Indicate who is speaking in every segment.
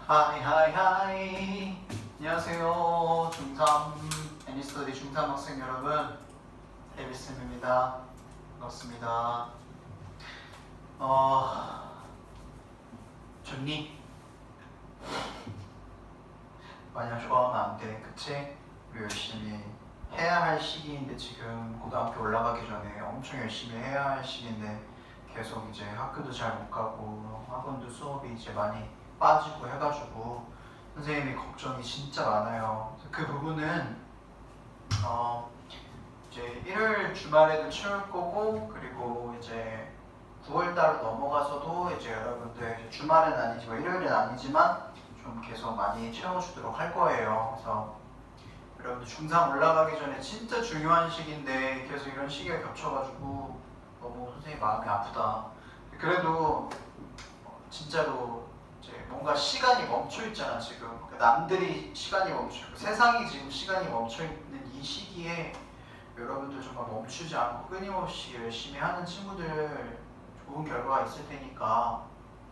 Speaker 1: 하이 하이 하이. 안녕하세요. 중3 애니스터디 중3 학생 여러분, 데이비쌤입니다. 반갑습니다. 좋니? 마냥 좋아하면 안 돼, 그치? 우리 열심히 해야 할 시기인데, 지금 고등학교 올라가기 전에 엄청 열심히 해야 할 시기인데 계속 이제 학교도 잘 못 가고 학원도 수업이 이제 많이 빠지고 해가지고 선생님이 걱정이 진짜 많아요. 그 부분은 이제 일요일 주말에도 채울 거고, 그리고 이제 9월달 넘어가서도 이제 여러분들 주말은 아니지만 일요일은 아니지만 좀 계속 많이 채워주도록 할 거예요. 그래서 여러분들 중3 올라가기 전에 진짜 중요한 시기인데 계속 이런 시기가 겹쳐가지고 너무 선생님 마음이 아프다. 그래도 진짜로 이제 뭔가 시간이 멈춰 있잖아 지금. 남들이 시간이 멈춰, 세상이 지금 시간이 멈춰 있는 이 시기에 여러분들 정말 멈추지 않고 끊임없이 열심히 하는 친구들 좋은 결과가 있을 테니까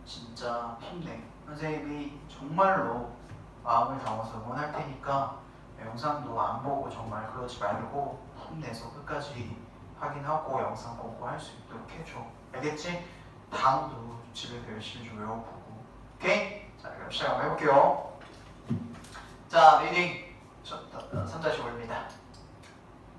Speaker 1: 진짜 힘내. 선생님이 정말로 마음을 담아서 응원할 테니까 영상도 안 보고 정말 그러지 말고 힘내서 끝까지 확인하고 영상 공부할 수 있도록 해줘. 알겠지? 다음도 집에서 열심히 좀 외워보고. 오케이? 자, 그럼 시작 한번 해볼게요. 자, 리딩 3-5입니다.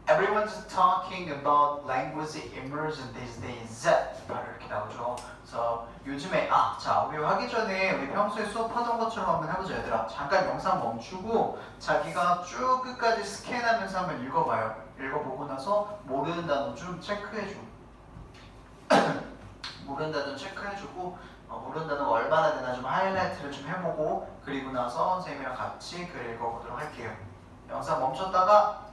Speaker 1: Everyone's talking about language immersion these days. 바로 이렇게 나오죠. 그래서 요즘에 자, 우리 하기 전에 우리 평소에 수업하던 것처럼 한번 해보자 얘들아. 잠깐 영상 멈추고 자기가 쭉 끝까지 스캔하면서 한번 읽어봐요. 읽어보고 나서 모르는 단어 좀 체크해줘. 모르는 단어 체크해주고 모르는 단어 얼마나 되나 좀 하이라이트를 좀 해보고, 그리고 나서 선생님이랑 같이 글 읽어보도록 할게요. 영상 멈췄다가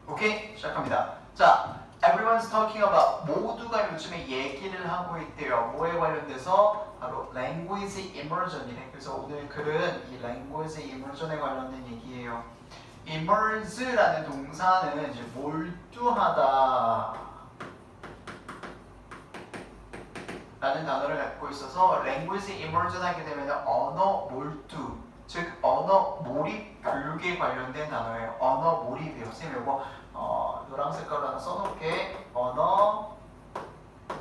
Speaker 1: 오케이? 시작합니다. 자, everyone's talking about, 모두가 요즘에 얘기를 하고 있대요. 뭐에 관련돼서? 바로 language immersion이래. 그래서 오늘 글은 이 language immersion에 관련된 얘기예요. immerse라는 동사는 이제 몰두하다 라는 단어를 갖고 있어서 language immersion 하게 되면 언어 몰두, 즉 언어 몰입 교육에 관련된 단어예요. 언어 몰입이요. 선생님 이거 노란 색깔로 하나 써놓을게. 언어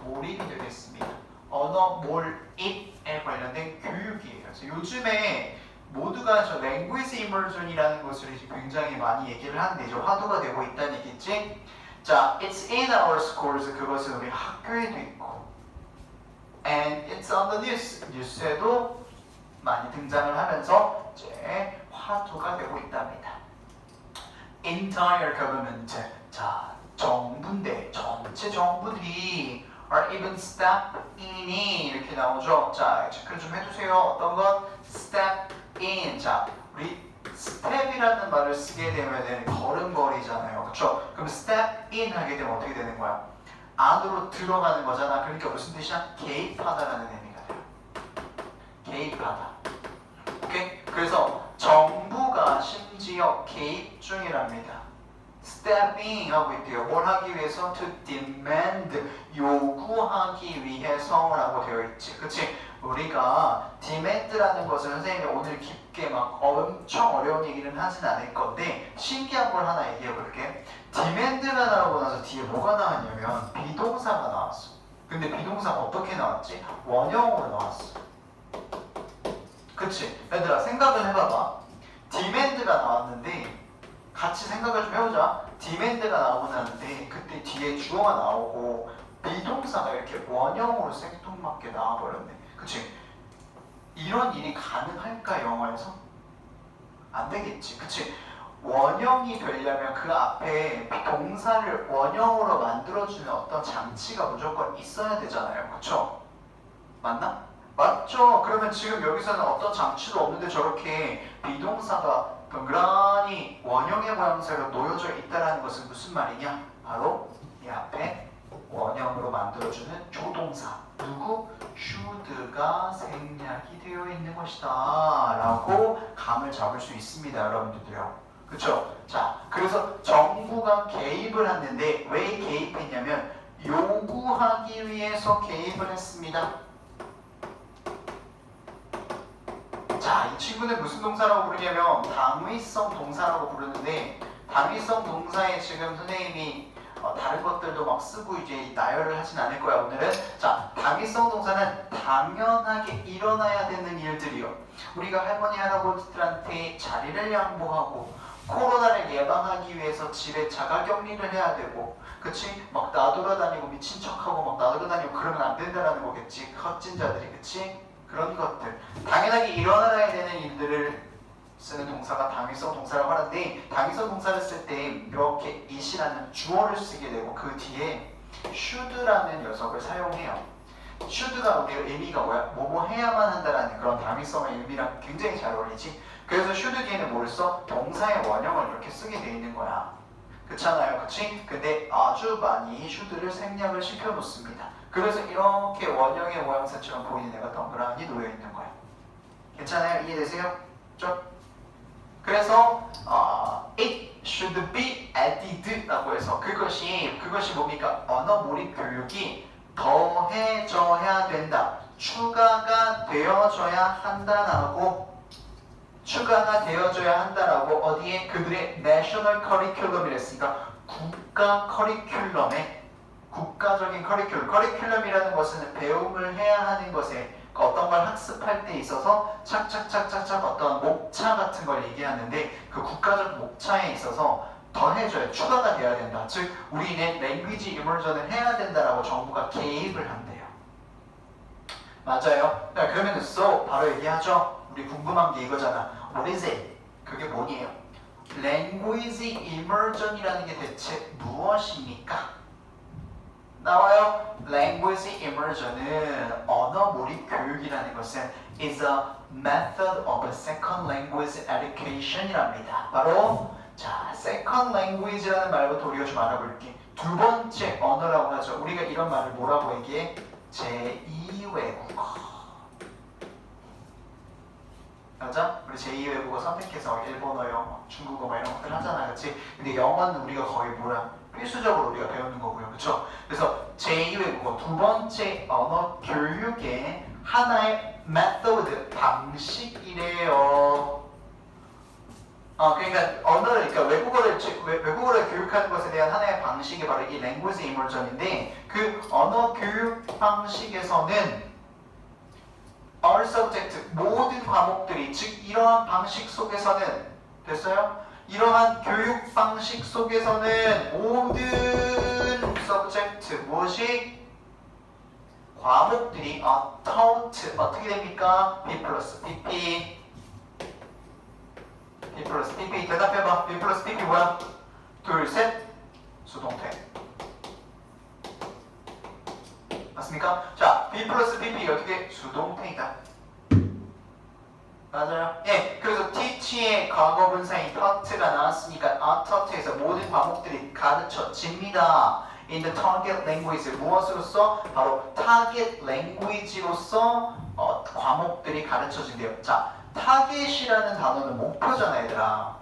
Speaker 1: 몰입이 되겠습니다. 언어 몰입에 관련된 교육이에요. 그래서 요즘에 모두가 저 language immersion이라는 것을 굉장히 많이 얘기를 하는데 이제 화두가 되고 있다는 얘기지. 자, it's in our schools, 그것은 우리 학교에도 있고, and it's on the news, 뉴스에도 많이 등장을 하면서 이제 화두가 되고 있답니다. Entire government, 자, 정부인데 전체 정부들이 are even step in이 이렇게 나오죠. 자, 체크를 좀 해주세요. 어떤 것? step in. 자, 우리 step이라는 말을 쓰게 되면 걸음걸이잖아요. 그렇죠? 그럼 step in 하게 되면 어떻게 되는 거야? 안으로 들어가는 거잖아. 그러니까 무슨 뜻이야? 개입하다라는 의미가 돼요. 개입하다. 오케이? 그래서 정부가 심지어 개입 중이랍니다. stepping 하고 있대요. 뭘 하기 위해서? to demand, 요구하기 위해서라고 되어 있지. 그치? 우리가 demand라는 것을 선생님이 오늘 깊게 막 엄청 어려운 얘기는 하진 않을 건데 신기한 걸 하나 얘기해 볼게. demand가 나오고 나서 뒤에 뭐가 나왔냐면 비동사가 나왔어. 근데 비동사가 어떻게 나왔지? 원형으로 나왔어. 그치? 얘들아 생각을 해봐봐. demand가 나왔는데 같이 생각을 좀 해보자. demand가 나오고 나는데 그때 뒤에 주어가 나오고 비동사가 이렇게 원형으로 생뚱맞게 나와버렸네. 그치? 이런 일이 가능할까 영어에서? 안 되겠지. 그치? 원형이 되려면 그 앞에 동사를 원형으로 만들어주는 어떤 장치가 무조건 있어야 되잖아요. 그쵸? 맞나? 맞죠? 그러면 지금 여기서는 어떤 장치도 없는데 저렇게 비동사가 동그라니 원형의 모양새가 놓여져 있다는 것은 무슨 말이냐? 바로 이 앞에 원형으로 만들어주는 조동사 누구? should가 생략이 되어 있는 것이다 라고 감을 잡을 수 있습니다. 여러분들도요. 그쵸? 자, 그래서 정부가 개입을 했는데 왜 개입했냐면 요구하기 위해서 개입을 했습니다. 자, 이 친구는 무슨 동사라고 부르냐면 당위성 동사라고 부르는데 당위성 동사에 지금 선생님이 다른 것들도 막 쓰고 이제 나열을 하진 않을 거야 오늘은. 자, 당위성 동사는 당연하게 일어나야 되는 일들이요. 우리가 할머니 할아버지들한테 자리를 양보하고 코로나를 예방하기 위해서 집에 자가격리를 해야 되고, 그치? 막 나돌아다니고 미친 척하고 막 나돌아다니고 그러면 안 된다라는 거겠지. 확진자들이, 그치? 그런 것들 당연하게 일어나야 되는 일들을 쓰는 동사가 당위성 동사라고 하는데, 당위성 동사를 쓸 때 이렇게 it이라는 주어를 쓰게 되고 그 뒤에 should라는 녀석을 사용해요. should가 우리가 의미가 뭐야? 뭐뭐 해야만 한다라는 그런 당위성의 의미랑 굉장히 잘 어울리지. 그래서 should 뒤에는 뭘 써? 동사의 원형을 이렇게 쓰게 돼 있는 거야. 그렇잖아요, 그치? 근데 아주 많이 should를 생략을 시켜 놓습니다. 그래서 이렇게 원형의 모양새처럼 보이는 애가 덩그러니 놓여 있는 거야. 괜찮아요? 이해되세요? 좀? 그래서 it should be added 라고 해서 그것이 뭡니까? 언어 몰입 교육이 더해져야 된다, 추가가 되어져야 한다라고, 어디에? 그들의 national curriculum이랬으니까 국가 커리큘럼에, 국가적인 커리큘럼이라는 것은 배움을 해야 하는 것에, 어떤 걸 학습할 때 있어서 착착착착착 어떤 목차 같은 걸 얘기하는데 그 국가적 목차에 있어서 더해져야, 추가가 돼야 된다. 즉 우리는 랭귀지 이머전을 해야 된다라고 정부가 개입을 한대요. 맞아요? 자, 그러면 so 바로 얘기하죠. 우리 궁금한 게 이거잖아. What is it? 그게 뭐니에요? Language immersion이라는 게 대체 무엇입니까? 나와요. Language immersion은 언어 몰입 교육이라는 것은 is a method of second language education이랍니다. 바로 자, second language라는 말부터 우리가 좀 알아볼게. 두 번째 언어라고 하죠. 우리가 이런 말을 뭐라고 얘기해? 제2 외국어. 맞아? 우리 제2 외국어 선택해서 일본어, 영어, 중국어 막 이런 것들 하잖아, 그렇지? 근데 영어는 우리가 거의 뭐야? 필수적으로 우리가 배우는 거고요, 그렇죠? 그래서 제2 외국어, 두 번째 언어 교육의 하나의 메소드, 방식이래요. 그러니까 언어를, 그러니까 외국어를 교육하는 것에 대한 하나의 방식이 바로 이 랭귀지 이머전인데, 그 언어 교육 방식에서는 all subject, 모든 과목들이, 즉 이러한 방식 속에서는, 됐어요? 이러한 교육 방식 속에서는 모든 subject, 무엇이? 과목들이 taught, 어떻게 됩니까? B 플러스 PP, B 플러스 PP, 대답해봐. B 플러스 PP 뭐야? 둘, 셋, 수동태. 맞습니까? 자, B 플러스 PP 어떻게? 수동태이다. 맞아요. 예, 그래서 teach의 과거분사인 taught가 나왔으니까 taught에서 모든 과목들이 가르쳐집니다. In the target language, 무엇으로서? 바로 target language로서 과목들이 가르쳐진대요. 자, target이라는 단어는 목표잖아, 얘들아.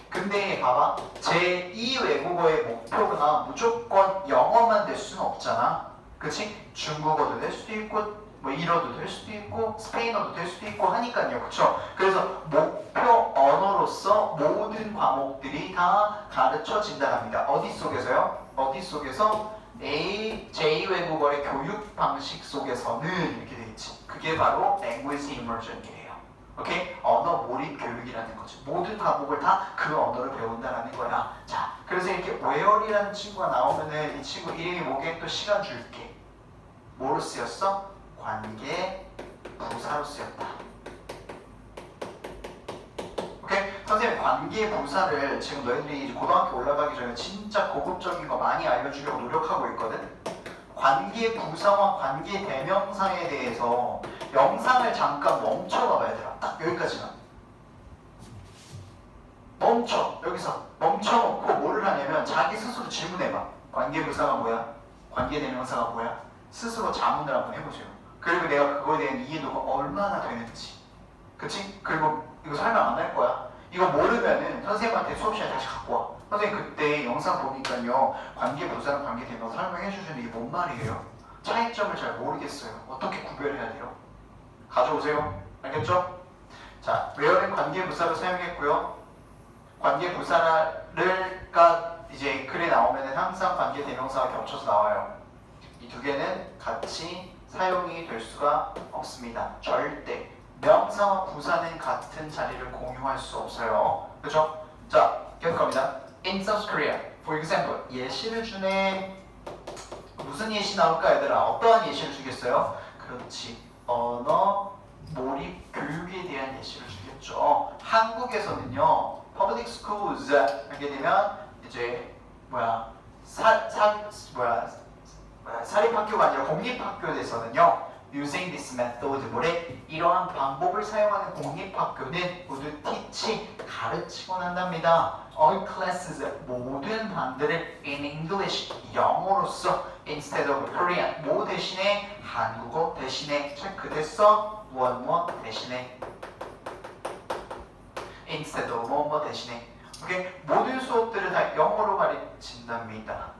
Speaker 1: 근데 봐봐, 제2 외국어의 목표가 무조건 영어만 될 수는 없잖아. 그치? 중국어도 될 수도 있고 뭐 일어도 될 수도 있고 스페인어도 될 수도 있고 하니까요, 그렇죠? 그래서 목표 언어로서 모든 과목들이 다 가르쳐진다랍니다. 어디 속에서요? 어디 속에서? 제2 외국어의 교육 방식 속에서는 이렇게 돼 있지. 그게 바로 language immersion이에요. 오케이? 언어 몰입 교육이라는 거죠. 모든 과목을 다 그 언어를 배운다라는 거야. 자, 그래서 이렇게 where이라는 친구가 나오면은 이 친구 이름이 뭐게? 또 시간 줄게. 뭐로 쓰였어? 관계 부사로 쓰였다. 오케이? 선생님, 관계 부사를 지금 너희들이 고등학교 올라가기 전에 진짜 고급적인 거 많이 알려주려고 노력하고 있거든? 관계 부사와 관계 대명사에 대해서 영상을 잠깐 멈춰봐봐, 얘들아. 딱 여기까지만. 멈춰. 여기서 멈춰놓고 뭐를 하냐면 자기 스스로 질문해봐. 관계 부사가 뭐야? 관계 대명사가 뭐야? 스스로 자문을 한번 해보세요. 그리고 내가 그거에 대한 이해도가 얼마나 되는지. 그치? 그리고 이거 설명 안 할 거야. 이거 모르면은 선생님한테 수업 시간에 다시 갖고 와. 선생님 그때 영상 보니까요, 관계 부사랑 관계 대명사 설명해 주시는 이게 뭔 말이에요? 차이점을 잘 모르겠어요. 어떻게 구별해야 돼요? 가져오세요. 알겠죠? 자, where는 관계부사로 사용했고요. 관계부사가 이제 글에 나오면은 항상 관계대명사가 겹쳐서 나와요. 이 두 개는 같이 사용이 될 수가 없습니다. 절대. 명사와 부사는 같은 자리를 공유할 수 없어요. 그렇죠? 자, 계속 갑니다. In South Korea, for example, 예시를 주네. 무슨 예시 나올까 얘들아? 어떠한 예시를 주겠어요? 그렇지. 언어 몰입 교육에 대한 예시를 주겠죠. 한국에서는요. Public schools 하게 되면 이제 사립학교가 아니라 공립학교에서는요. Using this method, 이러한 방법을 사용하는 공립학교는 모두 teach, 가르치곤 한답니다. All classes, 모든 반들을 in English, 영어로서 instead of Korean, 뭐 대신에 한국어 대신에 체크됐어? 무엇 대신에 instead of 뭐 대신에 오케이? 모든 수업들을 다 영어로 가르친답니다.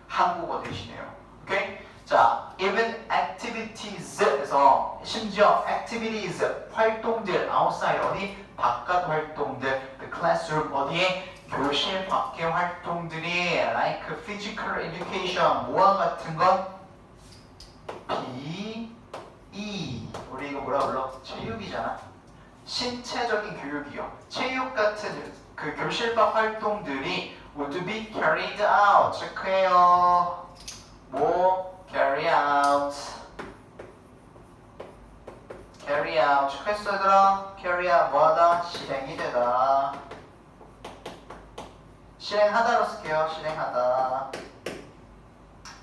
Speaker 1: 한국어 대신에요. 오케이? 자, even activities에서 심지어 activities 활동들 outside 어디 바깥 활동들 the classroom 어디에 교실 밖의 활동들이 like physical education 뭐와 같은 건 PE 우리 이거 뭐라 불러? 체육이잖아. 신체적인 교육이요. 체육 같은 그 교실 밖 활동들이 would be carried out 체크해요. 뭐 carry out 체크했어 얘들아? carry out 뭐하다? 실행이 되다. 실행하다로 쓸게요. 실행하다.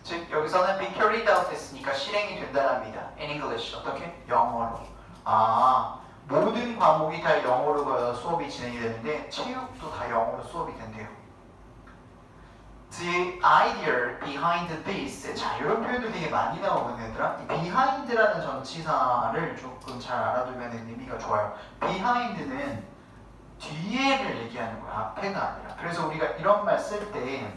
Speaker 1: 즉 여기서는 be carried out 했으니까 실행이 된다랍니다. In English 어떻게? 영어로. 모든 과목이 다 영어로 수업이 진행이 되는데 체육도 다 영어로 수업이 된대요. The idea behind this. 자, 이런 표현도 되게 많이 나오거든요, 얘들아. 이 behind라는 전치사를 조금 잘 알아두면 의미가 좋아요. behind는 뒤에를 얘기하는 거야, 앞에가 아니라. 그래서 우리가 이런 말 쓸 때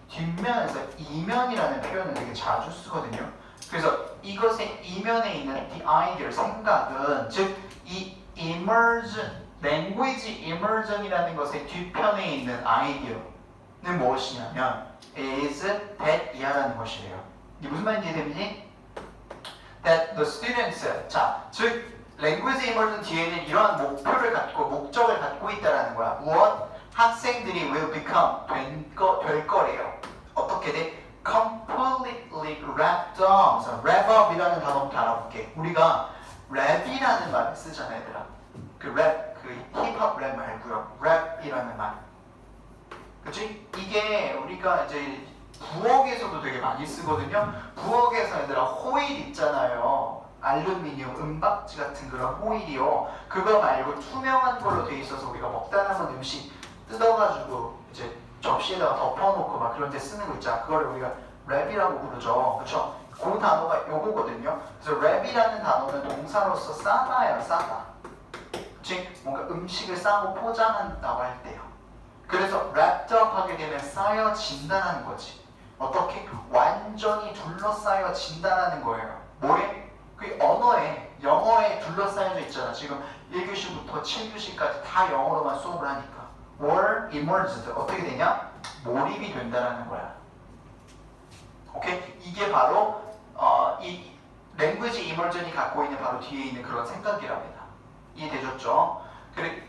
Speaker 1: 뒷면에서 이면이라는 표현을 되게 자주 쓰거든요. 그래서 이것의 이면에 있는 the idea, 생각은 즉 이 language immersion이라는 것의 뒤편에 있는 아이디어는 무엇이냐면 is that 이하라는 것이래요. 이게 무슨 말인지 이해되니? That the students, 자, 즉 language immersion 뒤에는 이러한 목표를 갖고 목적을 갖고 있다라는 거야. 무엇? 학생들이 will become 될 거래요. 어떻게 돼? Completely wrapped up. 그래서 wrap up이라는 단어부터 알아볼게. 우리가 랩이라는 말을 쓰잖아, 얘들아. 그 랩, 그 힙합 랩 말고요. 랩이라는 말. 그치? 이게 우리가 이제 부엌에서도 되게 많이 쓰거든요. 부엌에서 얘들아 호일 있잖아요. 알루미늄, 은박지 같은 그런 호일이요. 그거 말고 투명한 걸로 돼 있어서 우리가 먹다 남은 음식 뜯어가지고 이제 접시에다가 덮어놓고 막 그런 데 쓰는 거 있잖아. 그걸 우리가 랩이라고 부르죠. 그쵸? 그 단어가 요거거든요. 그래서 랩이라는 단어는 동사로서 싸다예요. 싸다. 즉 뭔가 음식을 싸고 포장한다고 할 때요. 그래서 wrapped up 하게 되면 쌓여진다는 거지. 어떻게? 완전히 둘러싸여진다는 거예요. 뭐에? 그 언어에, 영어에 둘러싸여져 있잖아. 지금 1교시부터 7교시까지 다 영어로만 수업을 하니까. or immersed 어떻게 되냐? 몰입이 된다는 거야. 오케이? 이게 바로 이 language immersion이 갖고 있는 바로 뒤에 있는 그런 생각이랍니다. 이해되셨죠? 그리고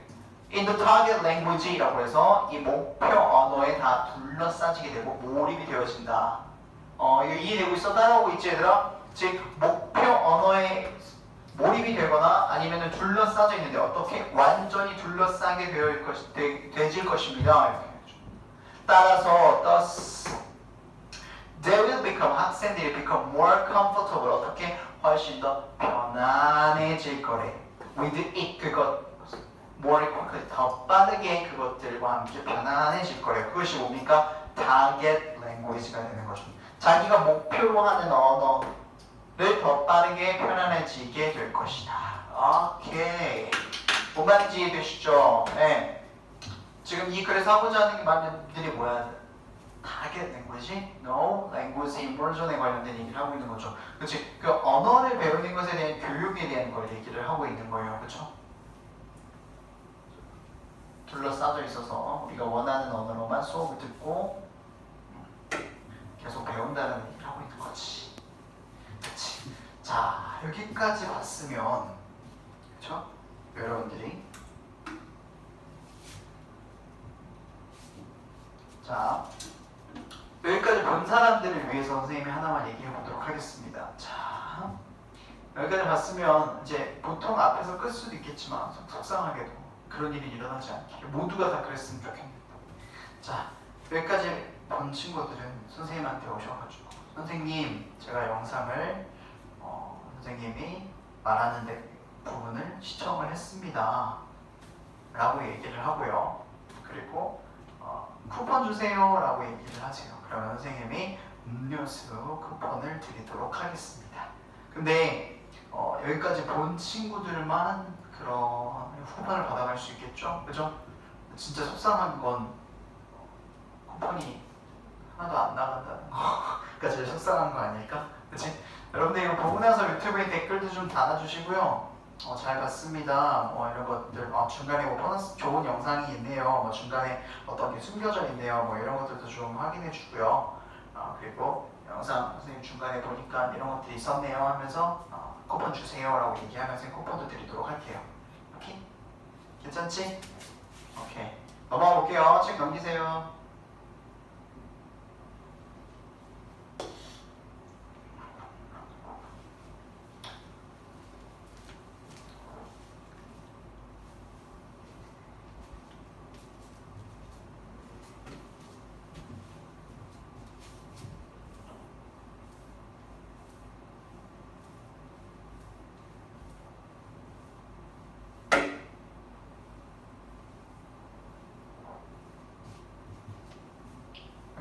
Speaker 1: in the target language라고 해서 이 목표 언어에 다 둘러싸지게 되고 몰입이 되어진다. 이거 이해되고 있어? 따라오고 있지 얘들아? 즉 목표 언어에 몰입이 되거나 아니면 둘러싸져 있는데 어떻게? 완전히 둘러싸게 되질 것입니다. 따라서 thus they will become, 학생들이 become more comfortable. 어떻게? 훨씬 더 편안해질 거래. with it, 그것 more quickly, 더 빠르게 그것들과 함께 편안해질 거래. 그것이 뭡니까? target language가 되는 거죠. 자기가 목표로 하는 언어를 더 빠르게 편안해지게 될 것이다. 오케이. 뭔 말인지 이해되시죠? 네. 지금 이 글에서 하고자 하는 말들이 뭐야? target language? No, language immersion에 관련된 얘기를 하고 있는 거죠. 그렇지? 그 언어를 배우는 것에 대한 교육에 대한 걸 얘기를 하고 있는 거예요. 그렇죠? 둘러싸여 있어서 우리가 원하는 언어로만 수업을 듣고 계속 배운다는 얘기를 하고 있는 거지. 그치? 자, 여기까지 봤으면, 그쵸? 여러분들이. 자, 여기까지 본 사람들을 위해서 선생님이 하나만 얘기해 보도록 하겠습니다. 자, 여기까지 봤으면 이제 보통 앞에서 끌 수도 있겠지만 속상하게도 그런 일이 일어나지 않게 모두가 다 그랬으면 좋겠는데. 자, 여기까지 본 친구들은 선생님한테 오셔가지고 선생님, 제가 영상을 선생님이 말하는 부분을 시청을 했습니다 라고 얘기를 하고요. 그리고 쿠폰 주세요 라고 얘기를 하세요. 그러면 선생님이 음료수 쿠폰을 드리도록 하겠습니다. 근데 여기까지 본 친구들만 그런 쿠폰을 받아갈 수 있겠죠? 그죠? 진짜 속상한 건 쿠폰이 하나도 안 나간다는 거가 제일 속상한 거 아닐까? 그치? 여러분들 이거 보고 나서 유튜브에 댓글도 좀 달아주시고요. 잘 봤습니다. 이런 것들, 중간에 뭐 보너스 좋은 영상이 있네요. 중간에 어떤 게 숨겨져 있네요. 이런 것들도 좀 확인해 주고요. 그리고 영상 선생님 중간에 보니까 이런 것들이 있었네요 하면서 쿠폰 주세요 라고 얘기하면서 쿠폰도 드리도록 할게요. 오케이? 괜찮지? 오케이. 넘어가 볼게요. 책 넘기세요.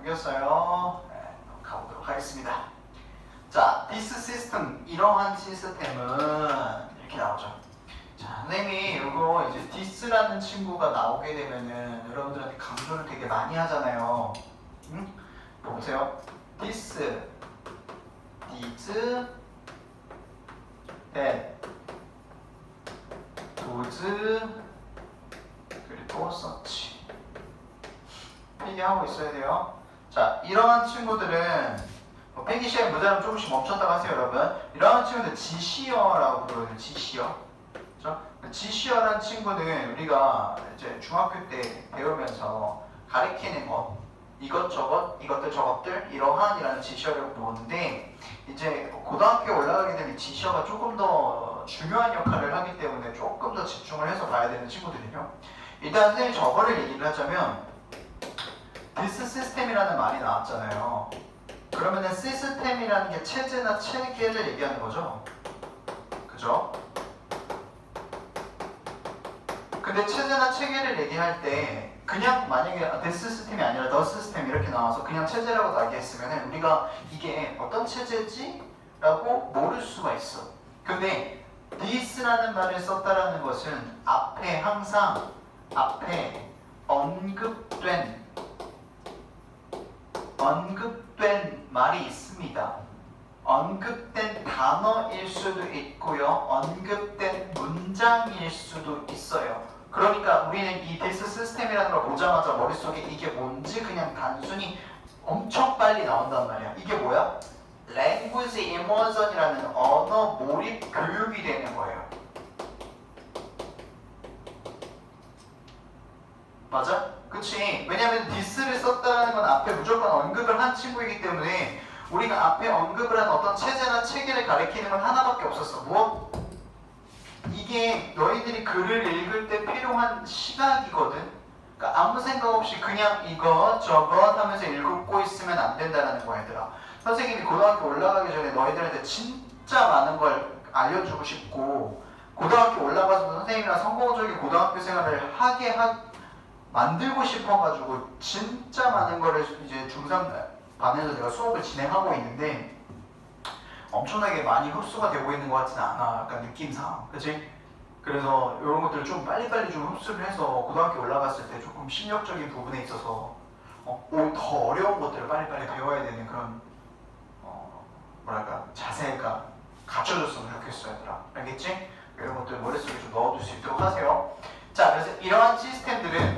Speaker 1: 넘겼어요. 네, 가보도록 하겠습니다. 자, this system, 이러한 시스템은 이렇게 나오죠. 자, 선생님이 이거 이제 this라는 친구가 나오게 되면은 여러분들한테 강조를 되게 많이 하잖아요. 응? 보세요. this, these, that, those, 그리고 such. 필기하고 있어야 돼요. 자, 이러한 친구들은 필기 시간에 모자라면 조금씩 멈췄다가 하세요, 여러분. 이러한 친구들 지시어라고 부르거든요. 지시어. 그렇죠? 지시어란 친구는 우리가 이제 중학교 때 배우면서 가리키는 것, 이것저것, 이것들 저것들, 이러한이라는 지시어를 보는데 이제 고등학교 올라가게 되면 지시어가 조금 더 중요한 역할을 하기 때문에 조금 더 집중을 해서 봐야 되는 친구들이요. 일단 선생님이 저거를 얘기를 하자면 this system이라는 말이 나왔잖아요. 그러면은 시스템이라는 게 체제나 체계를 얘기하는 거죠. 그죠? 근데 체제나 체계를 얘기할 때 그냥 만약에 this 시스템이 아니라 the 시스템 이렇게 나와서 그냥 체제라고 얘기했으면 우리가 이게 어떤 체제지? 라고 모를 수가 있어. 근데 this라는 말을 썼다라는 것은 앞에 항상 앞에 언급된 말이 있습니다. 언급된 단어일 수도 있고요. 언급된 문장일 수도 있어요. 그러니까 우리는 이 this 시스템이라는 걸 보자마자 머릿속에 이게 뭔지 그냥 단순히 엄청 빨리 나온단 말이야. 이게 뭐야? language immersion이라는 언어 몰입 교육이 되는 거예요. 맞아? 그치? 왜냐면 this를 썼다는 건 앞에 무조건 언급을 한 친구이기 때문에 우리가 앞에 언급을 한 어떤 체제나 체계를 가리키는 건 하나밖에 없었어. 무엇? 이게 너희들이 글을 읽을 때 필요한 시각이거든. 그러니까 아무 생각 없이 그냥 이것 저것 하면서 읽고 있으면 안 된다는 거야, 얘들아. 선생님이 고등학교 올라가기 전에 너희들한테 진짜 많은 걸 알려주고 싶고 고등학교 올라가서 선생님이랑 성공적인 고등학교 생활을 하게 만들고 싶어가지고 진짜 많은 거를 이제 중3 반에서 내가 수업을 진행하고 있는데 엄청나게 많이 흡수가 되고 있는 것 같지는 않아. 약간 느낌상. 그치? 그래서 이런 것들을 좀 빨리빨리 좀 흡수를 해서 고등학교 올라갔을 때 조금 실력적인 부분에 있어서 더 어려운 것들을 빨리빨리 배워야 되는 그런 뭐랄까 자세가 갖춰졌으면 좋겠어요, 얘들아. 알겠지? 이런 것들 머릿속에 좀 넣어둘 수 있도록 하세요. 자, 그래서 이러한 시스템들은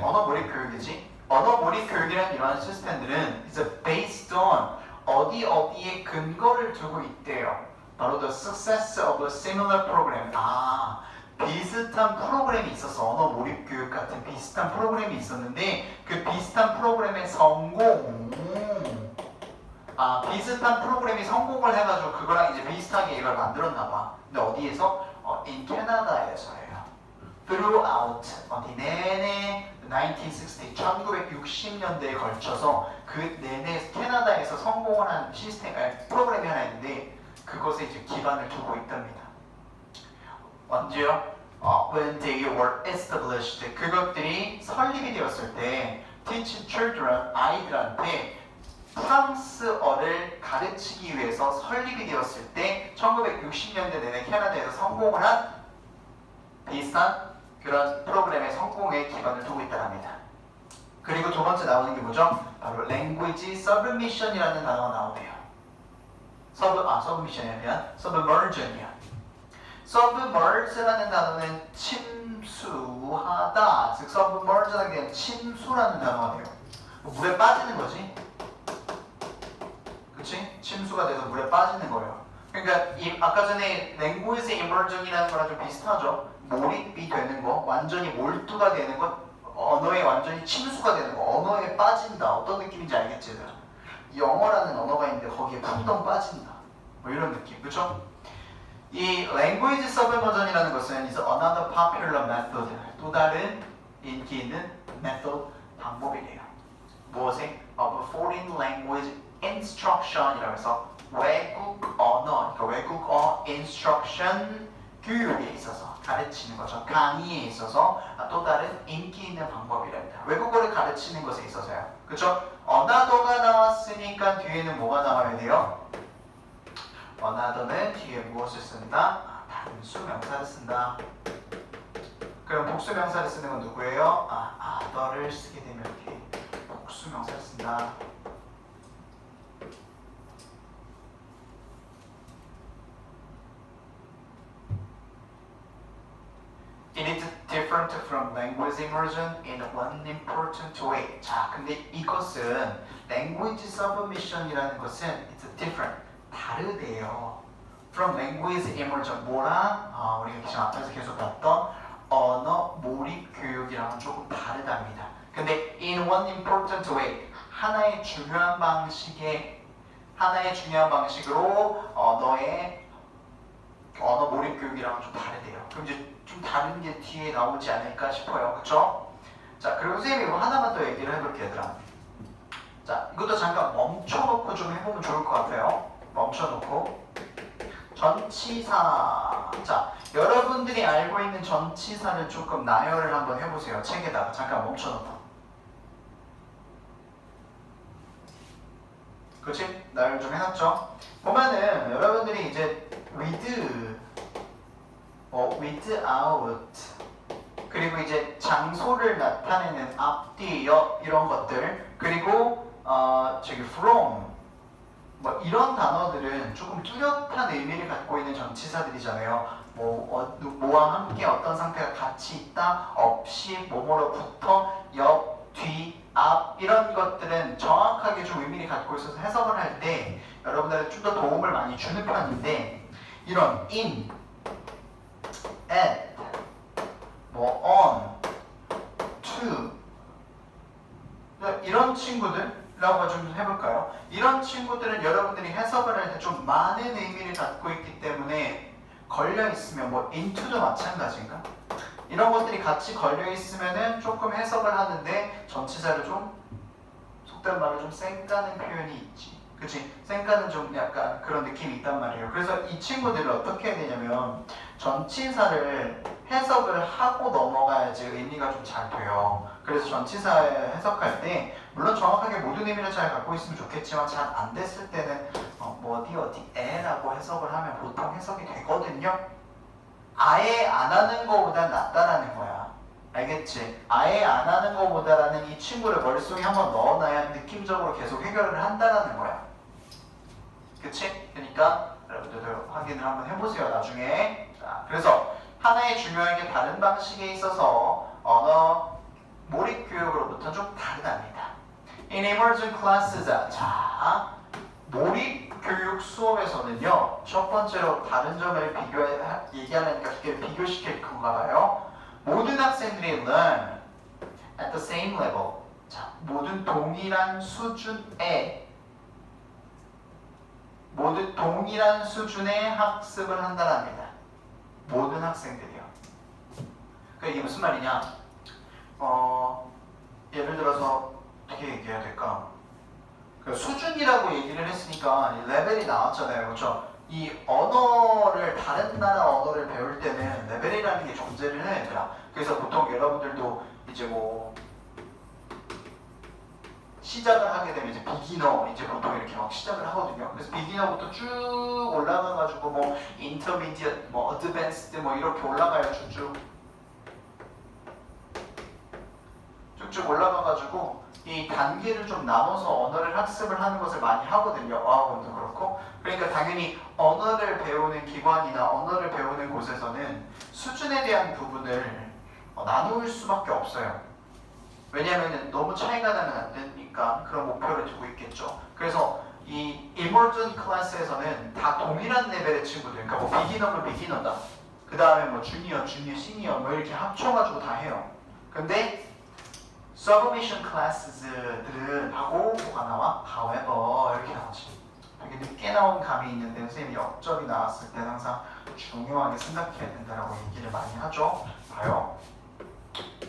Speaker 1: 언어 몰입 교육이라는 이러한 시스템들은 is based on 어디에 근거를 두고 있대요. 바로 the success of a similar program. 비슷한 프로그램이 있어서 언어 몰입 교육 같은 비슷한 프로그램이 있었는데 그 비슷한 프로그램의 성공. 비슷한 프로그램이 성공을 해가지고 그거랑 이제 비슷하게 이걸 만들었나 봐. 근데 어디에서? in 캐나다에서예요. throughout 어디 내내 1960, 1960년대에 걸쳐서 그 내내 캐나다에서 성공을 한 시스템, 프로그램이 하나 있는데 그것에 이제 기반을 두고 있답니다. 언제요? When they were established. 그것들이 설립이 되었을 때 teach children, 아이들한테 프랑스어를 가르치기 위해서 설립이 되었을 때 1960년대 내내 캐나다에서 성공을 한 비슷한 그런 프로그램의 성공에 기반을 두고 있다고 합니다. 그리고 두 번째 나오는 게 뭐죠? 바로 language submission이라는 단어가 나오네요. submission이 아니라 submersion이야. submerge라는 단어는 침수하다, 즉 submerge라는 게 침수라는 단어가 돼요. 물에 빠지는 거지. 그치? 침수가 돼서 물에 빠지는 거예요. 그러니까 아까 전에 language immersion이라는 거랑 좀 비슷하죠. 몰입이 되는 거, 완전히 몰두가 되는 것, 언어에 완전히 침수가 되는 거, 언어에 빠진다. 어떤 느낌인지 알겠지? 영어라는 언어가 있는데 거기에 풍덩 빠진다. 뭐 이런 느낌, 그렇죠? 이 language submersion이라는 것은 is another popular method, 또 다른 인기 있는 method, 방법이래요. 무엇에? of foreign language instruction이라고 해서 외국 언어, 그러니까 외국어 instruction 교육에 있어서 가르치는 거죠. 강의에 있어서 또 다른 인기 있는 방법이랍니다. 외국어를 가르치는 것에 있어서요. 그렇죠? 어나더가 나왔으니까 뒤에는 뭐가 나와야 돼요? 어나더는 뒤에 무엇을 쓴다? 단수 명사를 쓴다. 그럼 복수 명사를 쓰는 건 누구예요? other를 쓰게 되면 뒤에 복수 명사를 쓴다. It is different from language immersion in one important way. 자, 근데 이것은 language submission이라는 것은 it's different, 다르대요. From language immersion, 뭐랑 우리가 지금 앞에서 계속 봤던 언어 몰입 교육이랑은 조금 다르답니다. 근데 in one important way, 하나의 중요한 방식으로 너의 언어 몰입 교육이랑은 좀 다르대요. 그럼 이제 좀 다른 게 뒤에 나오지 않을까 싶어요. 그쵸? 자, 그리고 선생님이 이거 하나만 더 얘기를 해볼게요, 얘들아. 자, 이것도 잠깐 멈춰놓고 좀 해보면 좋을 것 같아요. 멈춰놓고. 전치사. 자, 여러분들이 알고 있는 전치사를 조금 나열을 한번 해보세요. 책에다가 잠깐 멈춰놓고. 그치? 나열 좀 해놨죠? 보면은 여러분들이 이제 with, without, 그리고 이제 장소를 나타내는 앞뒤, 옆 이런 것들, 그리고 from 뭐 이런 단어들은 조금 뚜렷한 의미를 갖고 있는 전치사들이잖아요. 뭐와 함께 어떤 상태가 같이 있다, 없이, 뭐뭐로부터, 옆, 뒤, 앞 이런 것들은 정확하게 좀 의미를 갖고 있어서 해석을 할 때 여러분들한테 좀 더 도움을 많이 주는 편인데 이런 in, at, on, to 이런 친구들라고 좀 해볼까요? 이런 친구들은 여러분들이 해석을 할 때 좀 많은 의미를 갖고 있기 때문에 걸려있으면 into도 마찬가지인가? 이런 것들이 같이 걸려있으면은 조금 해석을 하는데 전치사를 좀 속된 말로 좀 쌩까는 표현이 있지. 그치? 쌩까는 좀 약간 그런 느낌이 있단 말이에요. 그래서 이 친구들을 어떻게 해야 되냐면 전치사를 해석을 하고 넘어가야지 의미가 좀 잘 돼요. 그래서 전치사 해석할 때 물론 정확하게 모든 의미를 잘 갖고 있으면 좋겠지만 잘 안 됐을 때는 어디에라고 해석을 하면 보통 해석이 되거든요. 아예 안 하는 거보다 낫다라는 거야. 알겠지? 아예 안 하는 거보다라는 이 친구를 머릿속에 한번 넣어놔야 느낌적으로 계속 해결을 한다라는 거야. 그치? 그러니까 여러분들도 확인을 한번 해보세요, 나중에. 자, 그래서 하나의 중요한 게 다른 방식에 있어서 언어 몰입교육으로부터 좀 다르답니다. In emergent classes, 자, 몰입교육 수업에서는요, 첫 번째로 다른 점을 얘기하려니까 그게 비교시킬 건가 봐요. 모든 학생들이 learn at the same level. 자, 모든 동일한 수준의 학습을 한다랍니다. 모든 학생들이요. 그러니까 이게 무슨 말이냐? 예를 들어서 어떻게 얘기해야 될까? 그 수준이라고 얘기를 했으니까 레벨이 나왔잖아요, 그렇죠? 이 언어를 다른 나라 언어를 배울 때는 레벨이라는 게 존재를 해야 되더라. 그래서 보통 여러분들도 이제 뭐 시작을 하게 되면 이제 비기너 이제 보통 이렇게 막 시작을 하거든요. 그래서 비기너부터 쭉 올라가가지고 뭐 인터미디엇, 뭐 어드밴스드 뭐 이렇게 올라가요. 쭉쭉 올라가가지고 이 단계를 좀 나눠서 언어를 학습을 하는 것을 많이 하거든요. 어학원도 그렇고. 그러니까 당연히 언어를 배우는 기관이나 언어를 배우는 곳에서는 수준에 대한 부분을 나눌 수밖에 없어요. 왜냐하면 너무 차이가 나면 안 되니까 그런 목표를 두고 있겠죠. 그래서 이 emergent class에서는 다 동일한 레벨의 친구들, 그러니까 뭐 비기너면 비기너다. 그 다음에 뭐 주니어, 시니어 뭐 이렇게 합쳐가지고 다 해요. 근데 submission classes들은 하고 뭐가 나와? however 이렇게 나오지. 되게 늦게 나온 감이 있는데 선생님이 역접이 나왔을 때 항상 중요하게 생각해야 된다라고 얘기를 많이 하죠. 봐요.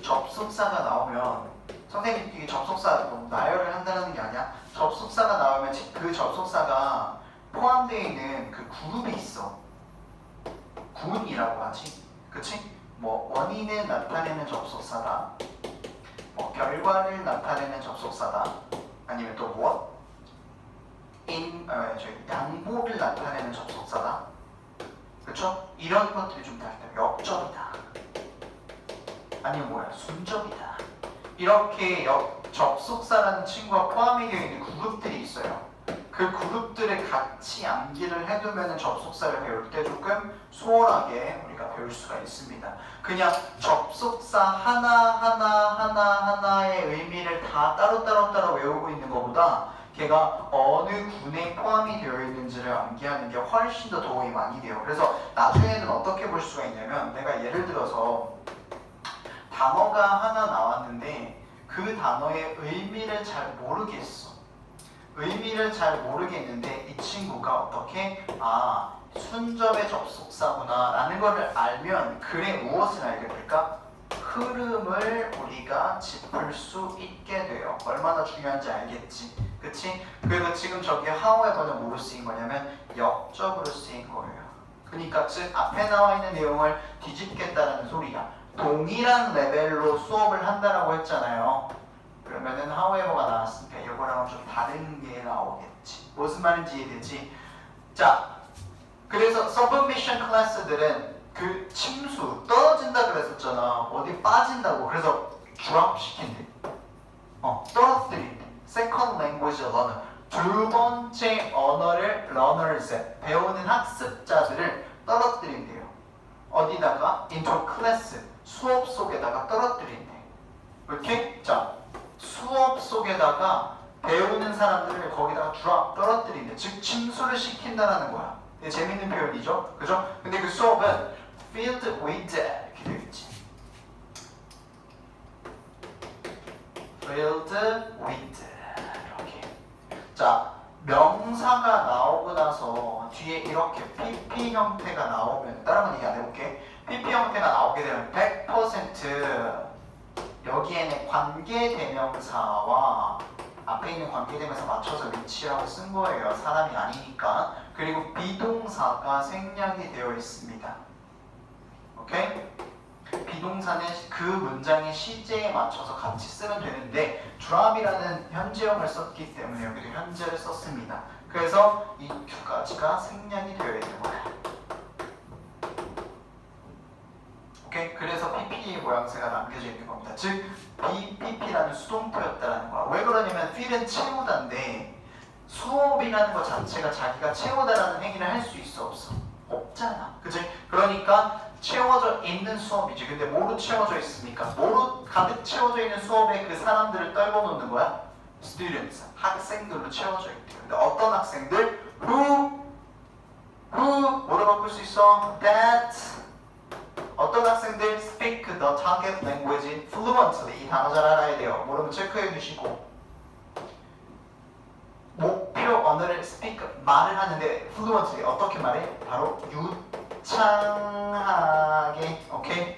Speaker 1: 접속사가 나오면 선생님이 이게 접속사 뭐 나열을 한다는 게 아니야. 접속사가 나오면 그 접속사가 포함되어 있는 그 그룹이 있어. 구문이라고 하지. 그치? 뭐 원인을 나타내는 접속사다. 뭐 결과를 나타내는 접속사다. 아니면 또 무엇? 양보를 나타내는 접속사다. 그쵸? 이런 것들이 좀 다르다. 역접이다. 아니면 뭐야? 순접이다. 이렇게 접속사라는 친구가 포함이 되어 있는 그룹들이 있어요. 그 그룹들을 같이 암기를 해두면 접속사를 배울 때 조금 수월하게 우리가 배울 수가 있습니다. 그냥 접속사 하나의 의미를 다 따로 외우고 있는 것보다 걔가 어느 군에 포함이 되어 있는지를 암기하는 게 훨씬 더 도움이 많이 돼요. 그래서 나중에는 어떻게 볼 수가 있냐면 내가 예를 들어서 단어가 하나 나왔는데 그 단어의 의미를 잘 모르겠어. 의미를 잘 모르겠는데 이 친구가 어떻게 순접의 접속사구나 라는 것을 알면 글의 무엇을 알게 될까? 흐름을 우리가 짚을 수 있게 돼요. 얼마나 중요한지 알겠지? 그치? 그래서 지금 저기 however는 뭐로 쓰인 거냐면 역접으로 쓰인 거예요. 그러니까 즉 앞에 나와 있는 내용을 뒤집겠다라는 소리야. 동일한 레벨로 수업을 한다라고 했잖아요. 그러면은 however가 나왔으니까 이거랑은 좀 다른 게 나오겠지. 무슨 말인지 이해되지? 자, 그래서 submission class들은 그 침수 떨어진다 그랬었잖아. 어디 빠진다고. 그래서 drop 시킨대. 떨어뜨린대. second language learner. 두 번째 언어를 learners, 배우는 학습자들을 떨어뜨린대요. 어디다가? into class, 수업 속에다가 떨어뜨린대. 이렇게? 자, 수업 속에다가 배우는 사람들을 거기다가 drop, 떨어뜨린대. 즉 침수를 시킨다라는 거야. 되게 재밌는 표현이죠, 그죠? 근데 그 수업은 filled with 이렇게 되겠지. filled with 이렇게. 자, 명사가 나오고 나서 뒤에 이렇게 PP 형태가 나오면 다른 건 얘기 안 해볼게. PP 형태가 나오게 되면 100% 여기에는 관계대명사와 앞에 있는 관계대명사 맞춰서 위치라고 쓴 거예요. 사람이 아니니까. 그리고 비동사가 생략이 되어 있습니다. 오케이? 비동사는 그 문장의 시제에 맞춰서 같이 쓰면 되는데 drop이라는 현재형을 썼기 때문에 여기도 현재를 썼습니다. 그래서 이 두 가지가 생략이 되어 있는 거예요. 오케이? 그래서 PP의 모양새가 남겨져 있는 겁니다. 즉 BPP라는 수동태였다라는 거야. 왜 그러냐면 fill은 채우다인데 수업이라는 것 자체가 자기가 채우다라는 행위를 할 수 있어 없어? 없잖아. 그치? 그러니까 채워져 있는 수업이지. 근데 뭐로 채워져 있습니까? 뭐로 가득 채워져 있는 수업에 그 사람들을 떨궈 놓는 거야? students, 학생들로 채워져 있대요. 근데 어떤 학생들? who 뭐로 바꿀 수 있어? that 어떤 학생들 speak the target language fluently. 이 단어 잘 알아야 돼요. 모르면 체크해 주시고 목표 언어를 speak 말을 하는데 fluently 어떻게 말해? 바로 유창하게 오케이?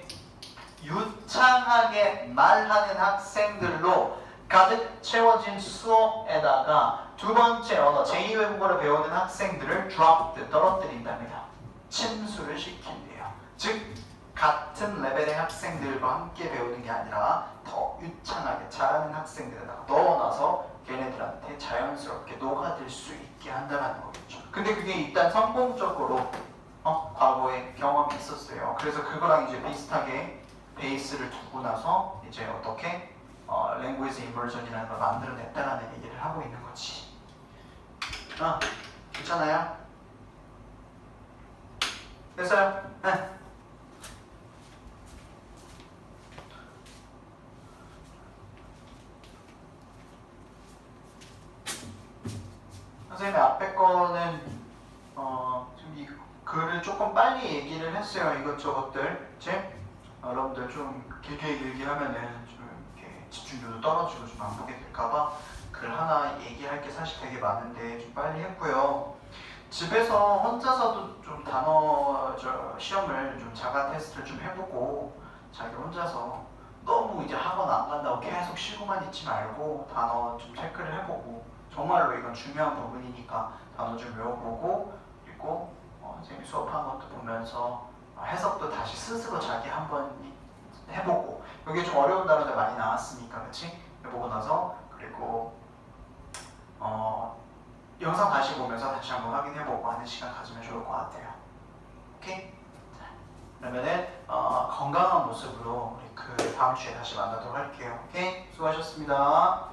Speaker 1: 유창하게 말하는 학생들로 가득 채워진 수업에다가 두 번째 언어 제2 외국어를 배우는 학생들을 drop 떨어뜨린답니다. 침수를 시킨대요. 즉 같은 레벨의 학생들과 함께 배우는 게 아니라 더 유창하게 잘하는 학생들에다가 넣어놔서 걔네들한테 자연스럽게 녹아들 수 있게 한다는 거겠죠. 근데 그게 일단 성공적으로 과거에 경험이 있었어요. 그래서 그거랑 이제 비슷하게 베이스를 두고 나서 이제 어떻게 language immersion이라는 걸 만들어냈다라는 얘기를 하고 있는 거지. 괜찮아요? 됐어요? 네. 선생님의 앞에 거는 좀 이 글을 조금 빨리 얘기를 했어요. 이것저것들. 이제 여러분들 좀 길게 하면은 좀 이렇게 집중도도 떨어지고 좀 안 보게 될까봐 글 하나 얘기할 게 사실 되게 많은데 좀 빨리 했고요. 집에서 혼자서도 좀 단어 시험을 좀 자가 테스트를 좀 해보고 자기 혼자서 너무 이제 학원 안 간다고 계속 쉬고만 있지 말고 단어 좀 체크를 해보고 정말로 이건 중요한 부분이니까 단어 좀 외워보고 그리고 선생님이 수업한 것도 보면서 해석도 다시 스스로 자기 한번 해보고 여기 좀 어려운 단어들 많이 나왔으니까 그치? 해보고 나서 그리고 영상 다시 보면서 다시 한번 확인해보고 하는 시간 가지면 좋을 것 같아요. 오케이? 자, 그러면은 건강한 모습으로 우리 그 다음 주에 다시 만나도록 할게요. 오케이? 수고하셨습니다.